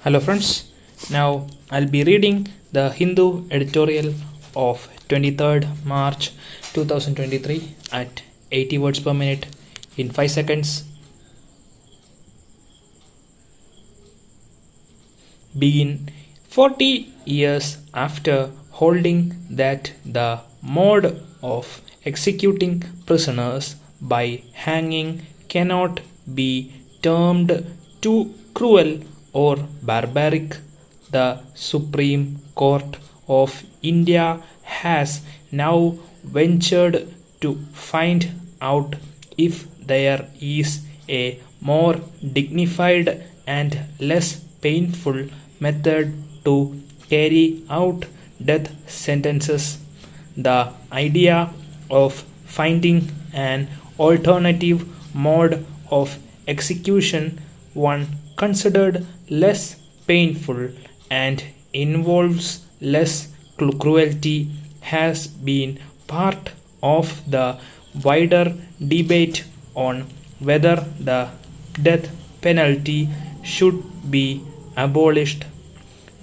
Hello friends, now I'll be reading the Hindu editorial of 23rd March 2023 at 80 words per minute in 5 seconds. Begin 40 years after holding that the mode of executing prisoners by hanging cannot be termed too cruel or barbaric, the Supreme Court of India has now ventured to find out if there is a more dignified and less painful method to carry out death sentences. The idea of finding an alternative mode of execution, one considered less painful and involves less cruelty, has been part of the wider debate on whether the death penalty should be abolished.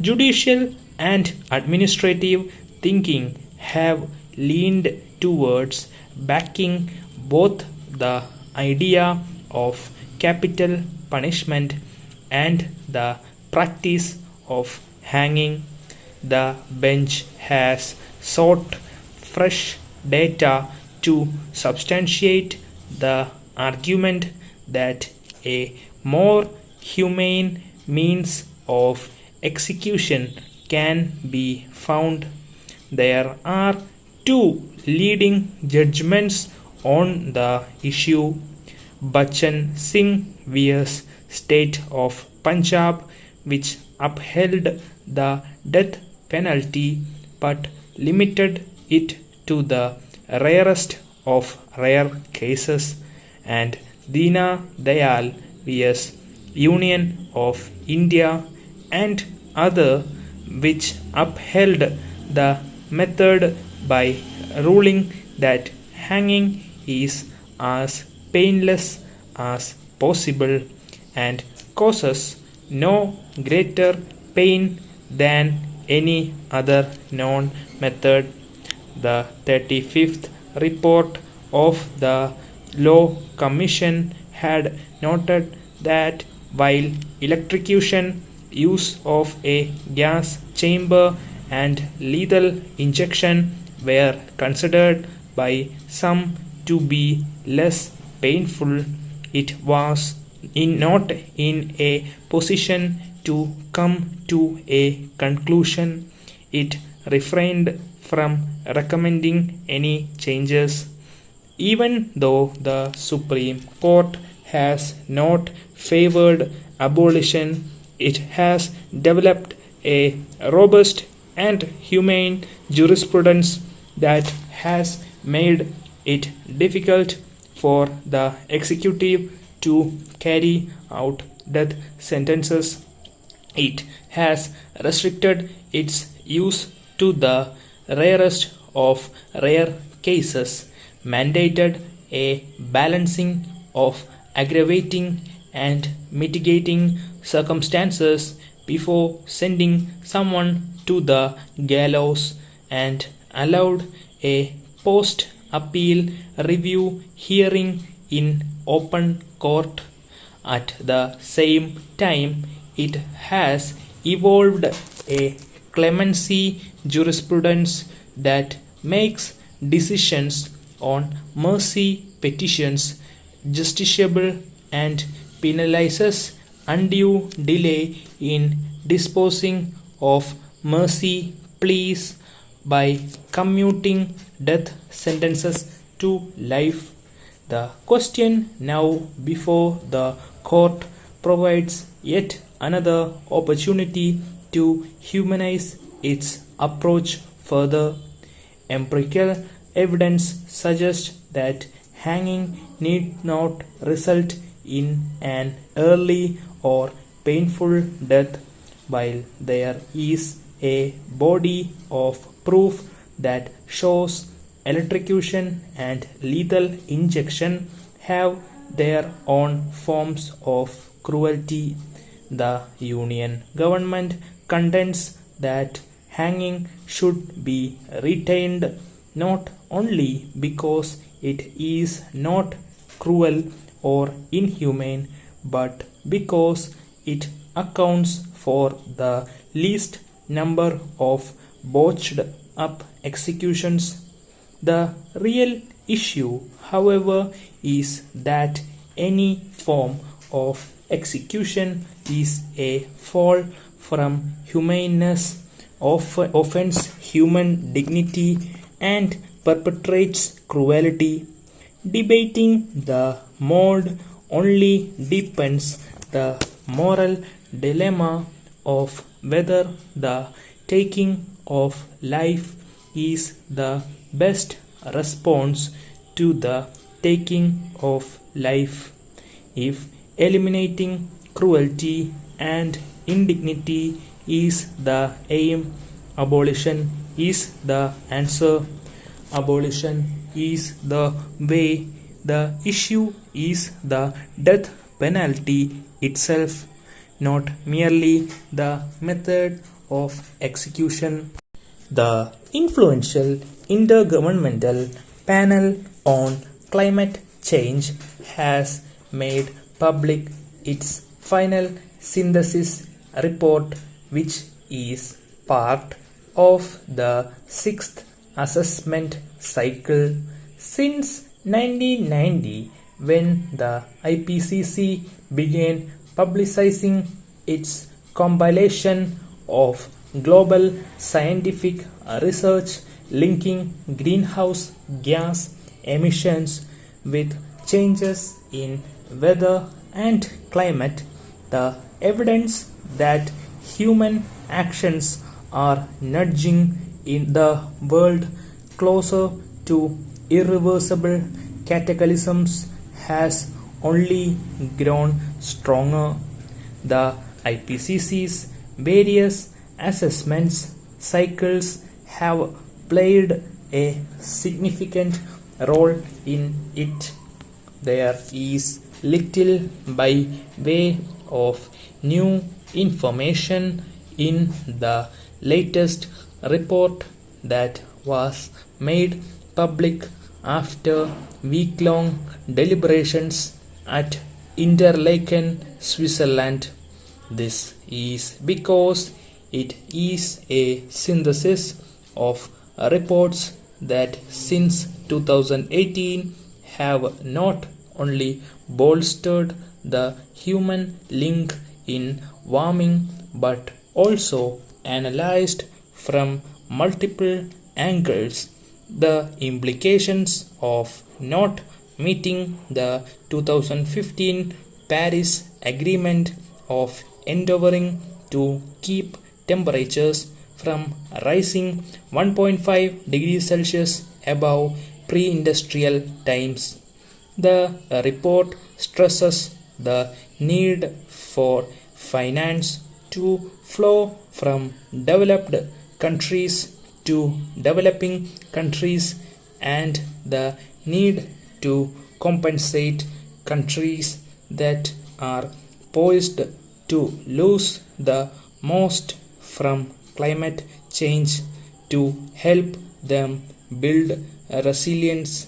Judicial and administrative thinking have leaned towards backing both the idea of capital punishment and the practice of hanging. The bench has sought fresh data to substantiate the argument that a more humane means of execution can be found. There are two leading judgments on the issue. Bachan Singh vs. State of Punjab, which upheld the death penalty but limited it to the rarest of rare cases, and Dina Dayal vs. Union of India and other, which upheld the method by ruling that hanging is as painless as possible and causes no greater pain than any other known method. The 35th report of the Law Commission had noted that while electrocution, use of a gas chamber, and lethal injection were considered by some to be less painful, it was not in a position to come to a conclusion. It refrained from recommending any changes. Even though the Supreme Court has not favored abolition, it has developed a robust and humane jurisprudence that has made it difficult for the executive to carry out death sentences. It has restricted its use to the rarest of rare cases, mandated a balancing of aggravating and mitigating circumstances before sending someone to the gallows, and allowed a post-appeal review hearing in open court. At the same time, it has evolved a clemency jurisprudence that makes decisions on mercy petitions justiciable and penalizes undue delay in disposing of mercy pleas by commuting death sentences to life. The question now before the court provides yet another opportunity to humanize its approach further. Empirical evidence suggests that hanging need not result in an early or painful death, while there is a body of proof that shows electrocution and lethal injection have their own forms of cruelty. the Union government contends that hanging should be retained not only because it is not cruel or inhumane, but because it accounts for the least number of botched up executions. The real issue, however, is that any form of execution is a fall from humaneness, offends human dignity, and perpetrates cruelty. Debating the mode only deepens the moral dilemma of whether the taking of life is the best response to the taking of life. If eliminating cruelty and indignity is the aim, abolition is the answer. Abolition is the way. The issue is the death penalty itself, not merely the method of execution. The influential intergovernmental panel on climate change has made public its final synthesis report, which is part of the sixth assessment cycle. Since 1990, when the IPCC began publicizing its compilation of global scientific research linking greenhouse gas emissions with changes in weather and climate, the evidence that human actions are nudging in the world closer to irreversible cataclysms has only grown stronger. The IPCC's various assessments cycles have played a significant role in it. There is little by way of new information in the latest report that was made public after week-long deliberations at Interlaken, Switzerland. This is because it is a synthesis of reports that since 2018 have not only bolstered the human link in warming but also analyzed from multiple angles the implications of not meeting the 2015 Paris Agreement of endeavoring to keep temperatures from rising 1.5 degrees Celsius above pre-industrial times. The report stresses the need for finance to flow from developed countries to developing countries and the need to compensate countries that are poised to lose the most from climate change to help them build resilience.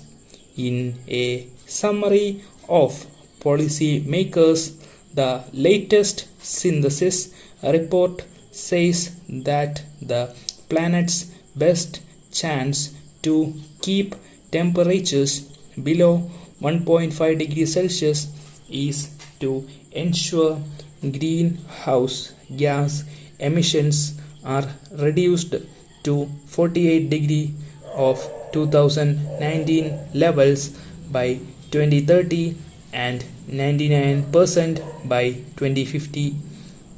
In a summary of policy makers, the latest synthesis report says that the planet's best chance to keep temperatures below 1.5 degrees Celsius is to ensure greenhouse gas emissions are reduced to 48 degree of 2019 levels by 2030 and 99% by 2050.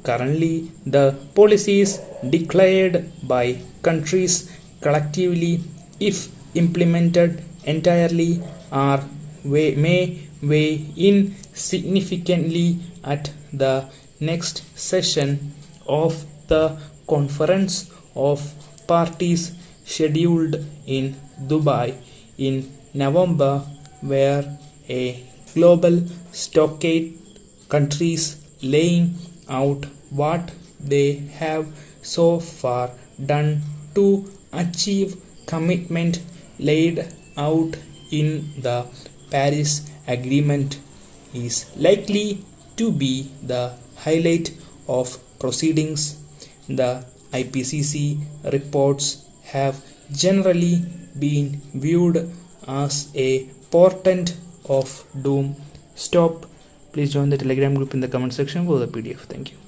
Currently, the policies declared by countries collectively, if implemented entirely, may weigh in significantly at the next session of the Conference of Parties scheduled in Dubai in November, where a global stockade countries laying out what they have so far done to achieve commitment laid out in the Paris Agreement is likely to be the highlight of proceedings. The IPCC reports have generally been viewed as a portent of doom. Stop. Please join the Telegram group in the comment section for the PDF. Thank you.